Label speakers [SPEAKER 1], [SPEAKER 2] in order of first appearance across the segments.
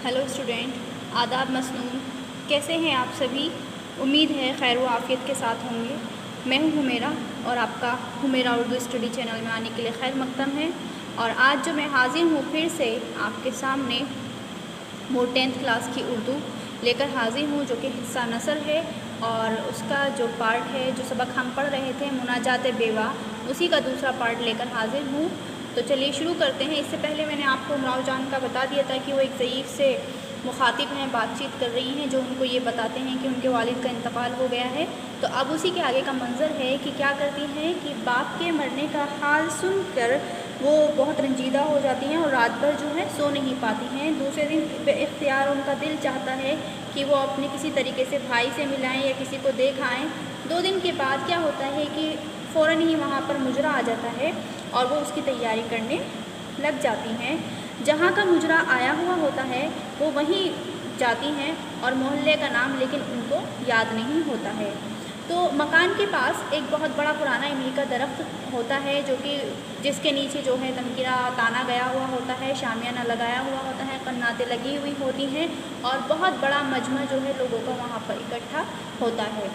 [SPEAKER 1] Hello student, आदाब मसनून। कैसे हैं आप सभी? उम्मीद है खैर व आफ़ियत के साथ होंगे। मैं हूं हुमेरा और आपका हुमेरा उर्दू स्टडी चैनल में आने के लिए खैर मकदम है। और आज जो मैं हाज़िर हूं फिर से आपके सामने वो 10th क्लास की उर्दू लेकर हाज़िर हूं, जो कि हिस्सा नसर है और उसका जो पार्ट है, जो सबक हम पढ़ रहे थे मुनाजात बेवा, उसी का दूसरा पार्ट लेकर हाज़िर हूँ। तो चलिए शुरू करते हैं। इससे पहले मैंने आपको उमराव जान का बता दिया था कि वो एक ज़ईफ़ से मुखातिब हैं, बातचीत कर रही हैं, जो उनको ये बताते हैं कि उनके वालिद का इंतकाल हो गया है। तो अब उसी के आगे का मंज़र है कि क्या करती हैं कि बाप के मरने का हाल सुनकर वो बहुत रंजीदा हो जाती हैं और रात भर जो है सो नहीं पाती हैं। दूसरे दिन बेइख्तियार उनका दिल चाहता है कि वो अपने किसी तरीके से भाई से मिलाएं या किसी को देख आएँ। 2 दिन के बाद क्या होता है कि फ़ौरन ही वहाँ पर मुजरा आ जाता है और वो उसकी तैयारी करने लग जाती हैं। जहाँ का मुजरा आया हुआ होता है वो वहीं जाती हैं और मोहल्ले का नाम लेकिन उनको याद नहीं होता है। तो मकान के पास एक बहुत बड़ा पुराना इमली का दरख्त होता है, जो कि जिसके नीचे जो है तमकीरा ताना गया हुआ होता है, शामियाना लगाया हुआ होता है, कन्नातें लगी हुई होती हैं और बहुत बड़ा मजमा जो है लोगों का वहाँ पर इकट्ठा होता है।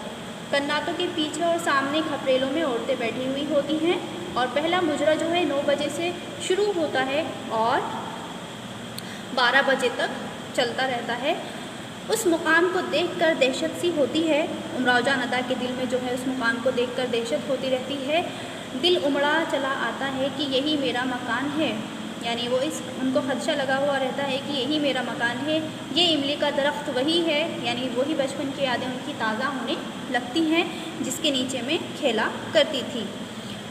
[SPEAKER 1] कन्नातों के पीछे और सामने खपरेलों में औरतें बैठी हुई होती हैं और पहला मुजरा जो है 9 बजे से शुरू होता है और 12 बजे तक चलता रहता है। उस मुकाम को देखकर दहशत सी होती है। उमराव जान अदा के दिल में जो है उस मुकाम को देखकर दहशत होती रहती है। दिल उमड़ा चला आता है कि यही मेरा मकान है, यानी वो उनको खदशा लगा हुआ रहता है कि यही मेरा मकान है, ये इमली का दरख्त वही है, यानी वही बचपन की यादें उनकी ताज़ा होने लगती हैं जिसके नीचे में खेला करती थी।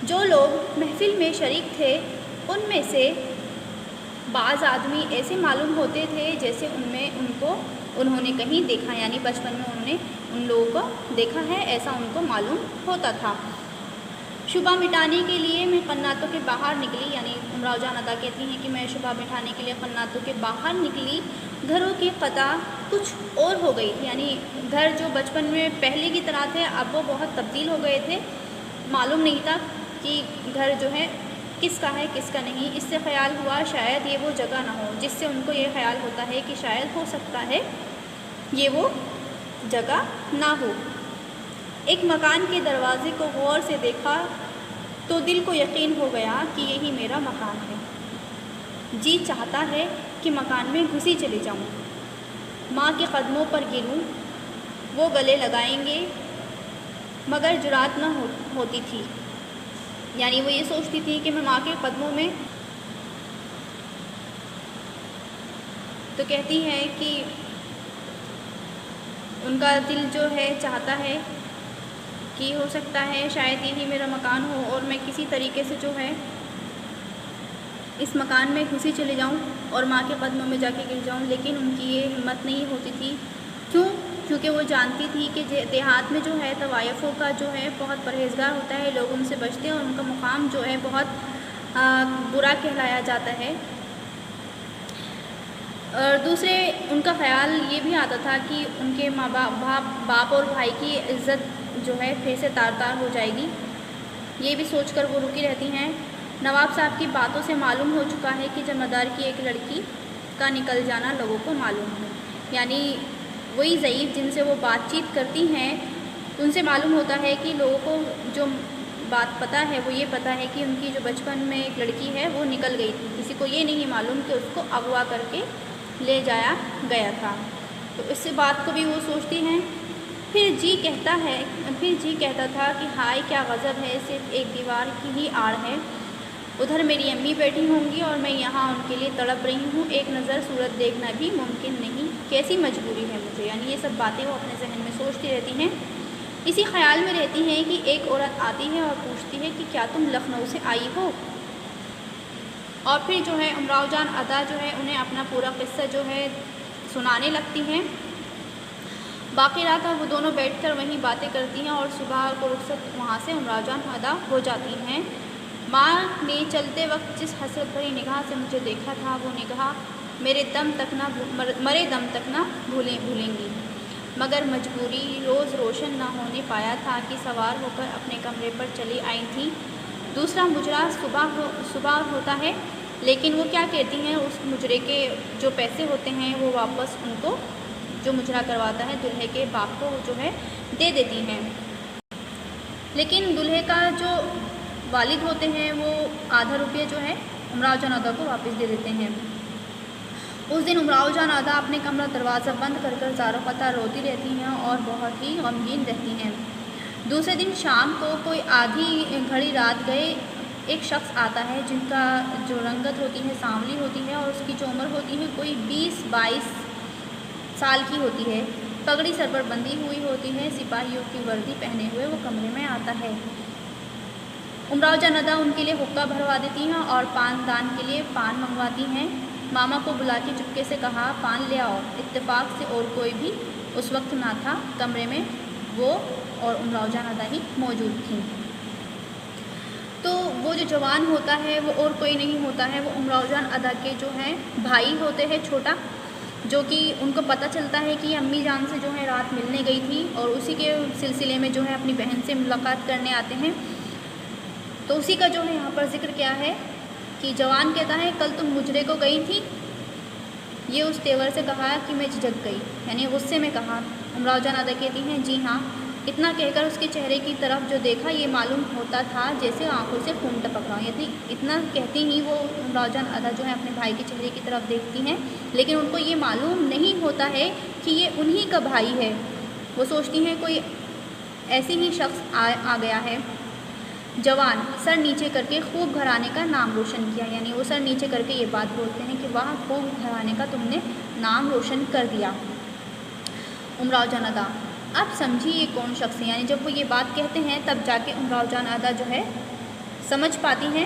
[SPEAKER 1] जो लोग महफिल में शरीक थे उनमें से बाज़ आदमी ऐसे मालूम होते थे जैसे उन्होंने कहीं देखा, यानी बचपन में उन्होंने उन लोगों को देखा है, ऐसा उनको मालूम होता था। शुबा मिटाने के लिए मैं कन्नातों के बाहर निकली, यानी उमराव जान अदा कहती हैं कि मैं शुबा मिटाने के लिए कन्नातों के बाहर निकली। घरों की क़ता कुछ और हो गई थी, यानी घर जो बचपन में पहले की तरह थे अब वो बहुत तब्दील हो गए थे। मालूम नहीं था कि घर जो है किसका है किसका नहीं। इससे ख़याल हुआ शायद ये वो जगह ना हो, जिससे उनको ये ख़याल होता है कि शायद हो सकता है ये वो जगह ना हो। एक मकान के दरवाज़े को गौर से देखा तो दिल को यकीन हो गया कि यही मेरा मकान है। जी चाहता है कि मकान में घुसी चली जाऊं, माँ के कदमों पर गिरूं, वो गले लगाएंगे मगर जुरात न होती थी, यानी वो ये सोचती थी कि मैं माँ के कदमों में, तो कहती है कि उनका दिल जो है चाहता है कि हो सकता है शायद यही मेरा मकान हो और मैं किसी तरीके से जो है इस मकान में घुसी चली जाऊं और माँ के कदमों में जाके गिर जाऊं। लेकिन उनकी ये हिम्मत नहीं होती थी। क्यों? क्योंकि वो जानती थी कि देहात में जो है तवायफ़ों का जो है बहुत परहेज़गार होता है, लोग उनसे बचते हैं और उनका मुकाम जो है बहुत बुरा कहलाया जाता है। और दूसरे उनका ख़याल ये भी आता था कि उनके माँ बाप और भाई की इज़्ज़त जो है फिर से तार तार हो जाएगी। ये भी सोचकर वो रुकी रहती हैं। नवाब साहब की बातों से मालूम हो चुका है कि जमादार की एक लड़की का निकल जाना लोगों को मालूम है, यानी वही ज़ईफ़ जिनसे वो बातचीत करती हैं उनसे मालूम होता है कि लोगों को जो बात पता है वो ये पता है कि उनकी जो बचपन में एक लड़की है वो निकल गई थी। किसी को ये नहीं मालूम कि उसको अगवा करके ले जाया गया था। तो इस बात को भी वो सोचती हैं। फिर जी कहता था कि हाय क्या गज़ब है, सिर्फ एक दीवार की ही आड़ है, उधर मेरी अम्मी बैठी होंगी और मैं यहाँ उनके लिए तड़प रही हूँ, एक नज़र सूरत देखना भी मुमकिन नहीं, कैसी मजबूरी है मुझे। यानी ये सब बातें वो अपने जहन में सोचती रहती हैं। इसी ख्याल में रहती हैं कि एक औरत आती है और पूछती है कि क्या तुम लखनऊ से आई हो। और फिर जो है उमराव जान अदा जो है उन्हें अपना पूरा क़िस्सा जो है सुनाने लगती हैं। बाकी रात वो दोनों बैठकर वहीं बातें करती हैं और सुबह को रुखसत वहाँ से उमराव जान अदा हो जाती हैं। माँ ने चलते वक्त जिस हसरत भरी निगाह से मुझे देखा था वो निगाह मरे दम तक ना भूलेंगी, मगर मजबूरी रोज़ रोशन ना होने पाया था कि सवार होकर अपने कमरे पर चली आई थी। दूसरा मुजरा सुबह होता है لیکن وہ کیا کہتی ہیں، اس مجرے کے جو پیسے ہوتے ہیں وہ واپس ان کو، جو مجرا کرواتا ہے دلہے کے باپ کو، جو ہے دے دیتی ہیں۔ لیکن دلہے کا جو والد ہوتے ہیں وہ آدھا روپیہ جو ہے امراؤ جان ادا کو واپس دے دیتے ہیں۔ اس دن امراؤ جان ادا اپنے کمرہ دروازہ بند کر کر زار و قطار روتی رہتی ہیں اور بہت ہی غمگین رہتی ہیں۔ دوسرے دن شام کو کوئی آدھی گھڑی رات گئے ایک شخص آتا ہے، جن کا جو رنگت ہوتی ہے سانولی ہوتی ہے، اور اس کی جو عمر ہوتی ہے کوئی 20-22 سال کی ہوتی ہے، پگڑی سر پر بندھی ہوئی ہوتی ہے، سپاہیوں کی وردی پہنے ہوئے وہ کمرے میں آتا ہے۔ امراؤ جان ادا ان کے لیے حقہ بھروا دیتی ہیں اور پان دان کے لیے پان منگواتی ہیں۔ ماما کو بلا کے چپکے سے کہا پان لے آؤ۔ اتفاق سے اور کوئی بھی اس وقت نہ تھا، کمرے میں وہ اور امراؤ جان ادا ہی موجود تھیں۔ تو وہ جو جوان ہوتا ہے وہ اور کوئی نہیں ہوتا ہے، وہ امراؤ جان ادا کے جو ہیں بھائی ہوتے ہیں چھوٹا، جو کہ ان کو پتہ چلتا ہے کہ امی جان سے جو ہے رات ملنے گئی تھی، اور اسی کے سلسلے میں جو ہے اپنی بہن سے ملاقات کرنے آتے ہیں۔ تو اسی کا جو ہے یہاں پر ذکر کیا ہے کہ جوان کہتا ہے کل تم مجرے کو گئی تھی؟ یہ اس تیور سے کہا کہ میں جھجک گئی، یعنی غصے میں کہا۔ امراؤ جان ادا کہتی ہیں جی ہاں۔ اتنا کہہ کر اس کے چہرے کی طرف جو دیکھا یہ معلوم ہوتا تھا جیسے آنکھوں سے خون ٹپک رہا، یعنی اتنا کہتی ہی وہ امراؤ جان ادا جو ہے اپنے بھائی کے چہرے کی طرف دیکھتی ہیں، لیکن ان کو یہ معلوم نہیں ہوتا ہے کہ یہ انہی کا بھائی ہے۔ وہ سوچتی ہیں کوئی ایسی ہی شخص آ گیا ہے۔ جوان سر نیچے کر کے خوب گھرانے کا نام روشن کیا، یعنی وہ سر نیچے کر کے یہ بات بولتے ہیں کہ واہ خوب گھرانے کا تم نے نام روشن کر دیا۔ امراؤ جان ادا اب سمجھی یہ کون شخص ہے، یعنی جب وہ یہ بات کہتے ہیں تب جا کے امراؤ جان ادا جو ہے سمجھ پاتی ہیں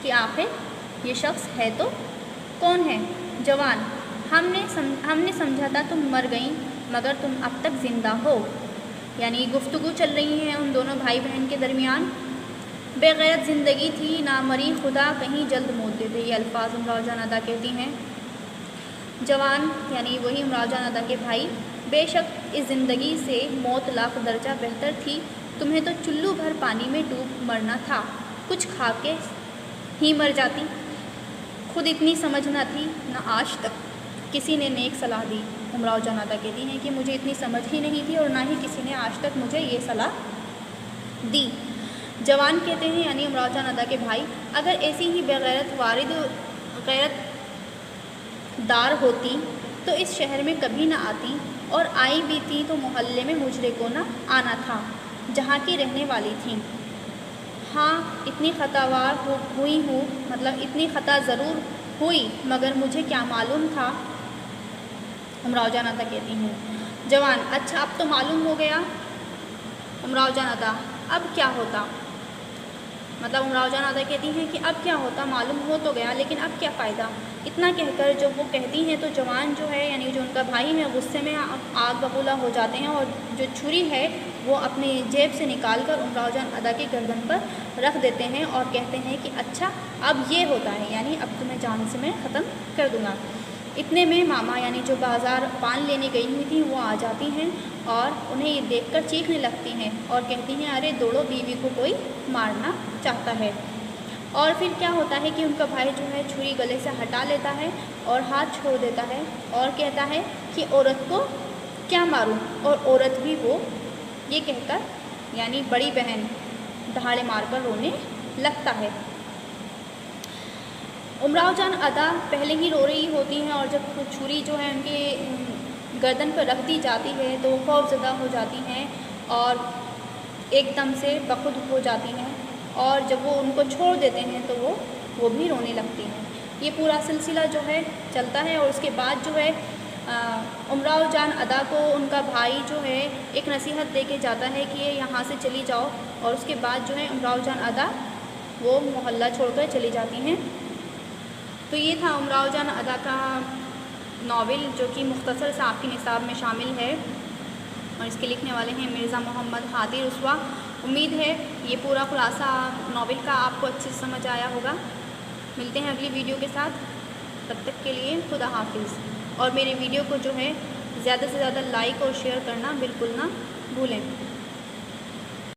[SPEAKER 1] کہ آخر یہ شخص ہے تو کون ہے۔ جوان ہم نے سمجھا تھا تم مر گئیں مگر تم اب تک زندہ ہو، یعنی گفتگو چل رہی ہے ان دونوں بھائی بہن کے درمیان۔ بے غیرت زندگی تھی نہ مری، خدا کہیں جلد موت دے دے، یہ الفاظ امراؤ جان ادا کہتی ہیں۔ جوان یعنی وہی امراؤ جان ادا کے بھائی، بے شک اس زندگی سے موت لاکھ درجہ بہتر تھی، تمہیں تو چلو بھر پانی میں ڈوب مرنا تھا، کچھ کھا کے ہی مر جاتی، خود اتنی سمجھ نہ تھی نہ آج تک کسی نے نیک صلاح دی۔ امراؤ جان ادا کہتی ہیں کہ مجھے اتنی سمجھ ہی نہیں تھی اور نہ ہی کسی نے آج تک مجھے یہ صلاح دی۔ جوان کہتے ہیں یعنی امراؤ جان ادا کے بھائی، اگر ایسی ہی بغیرت غیرت دار ہوتی تو اس شہر میں کبھی نہ آتی، اور آئی بھی تھی تو محلے میں مجرے کو نہ آنا تھا جہاں کی رہنے والی تھیں۔ ہاں اتنی خطاوار ہوئی ہوں، مطلب اتنی خطا ضرور ہوئی مگر مجھے کیا معلوم تھا، امراؤ جان ادا کہتی ہیں۔ جوان اچھا اب تو معلوم ہو گیا۔ امراؤ جان ادا اب کیا ہوتا، مطلب امراؤ جان ادا کہتی ہیں کہ اب کیا ہوتا، معلوم ہو تو گیا لیکن اب کیا فائدہ۔ اتنا کہہ کر جب وہ کہتی ہیں تو جوان جو ہے یعنی جو ان کا بھائی ہے غصے میں آگ ببولا ہو جاتے ہیں، اور جو چھری ہے وہ اپنی جیب سے نکال کر امراؤ جان ادا کی گردن پر رکھ دیتے ہیں اور کہتے ہیں کہ اچھا اب یہ ہوتا ہے، یعنی اب تمہیں جان سے میں ختم کر دوں گا۔ اتنے میں ماما یعنی جو بازار پان لینے گئی ہوئی تھیں وہ آ جاتی ہیں اور انہیں یہ دیکھ کر چیخنے لگتی ہیں اور کہتی ہیں ارے دوڑو بیوی کو کوئی مارنا چاہتا ہے۔ اور پھر کیا ہوتا ہے کہ ان کا بھائی جو ہے چھری گلے سے ہٹا لیتا ہے اور ہاتھ چھوڑ دیتا ہے اور کہتا ہے کہ عورت کو کیا ماروں، اور عورت بھی وہ یہ کہہ کر یعنی بڑی بہن دہاڑے مار کر رونے لگتا ہے۔ امراؤ جان ادا پہلے ہی رو رہی ہوتی ہیں اور جب چھری جو ہے ان کے گردن پر رکھ دی جاتی ہے تو وہ خوف زدہ ہو جاتی ہیں اور ایک دم سے بخود ہو جاتی ہیں، اور جب وہ ان کو چھوڑ دیتے ہیں تو وہ بھی رونے لگتی ہیں۔ یہ پورا سلسلہ جو ہے چلتا ہے اور اس کے بعد جو ہے امراؤ جان ادا کو ان کا بھائی جو ہے ایک نصیحت دے کے جاتا ہے کہ یہاں سے چلی جاؤ، اور اس کے بعد جو ہے امراؤ جان ادا وہ محلہ چھوڑ کر چلی جاتی ہیں۔ تو یہ تھا امراؤ جان ادا کا ناول جو کہ مختصر سے آپ کی نصاب میں شامل ہے، اور اس کے لکھنے والے ہیں مرزا محمد ہادی رسوا۔ امید ہے یہ پورا خلاصہ ناول کا آپ کو اچھے سے سمجھ آیا ہوگا۔ ملتے ہیں اگلی ویڈیو کے ساتھ، تب تک کے لیے خدا حافظ، اور میرے ویڈیو کو جو ہے زیادہ سے زیادہ لائک اور شیئر کرنا بالکل نہ بھولیں۔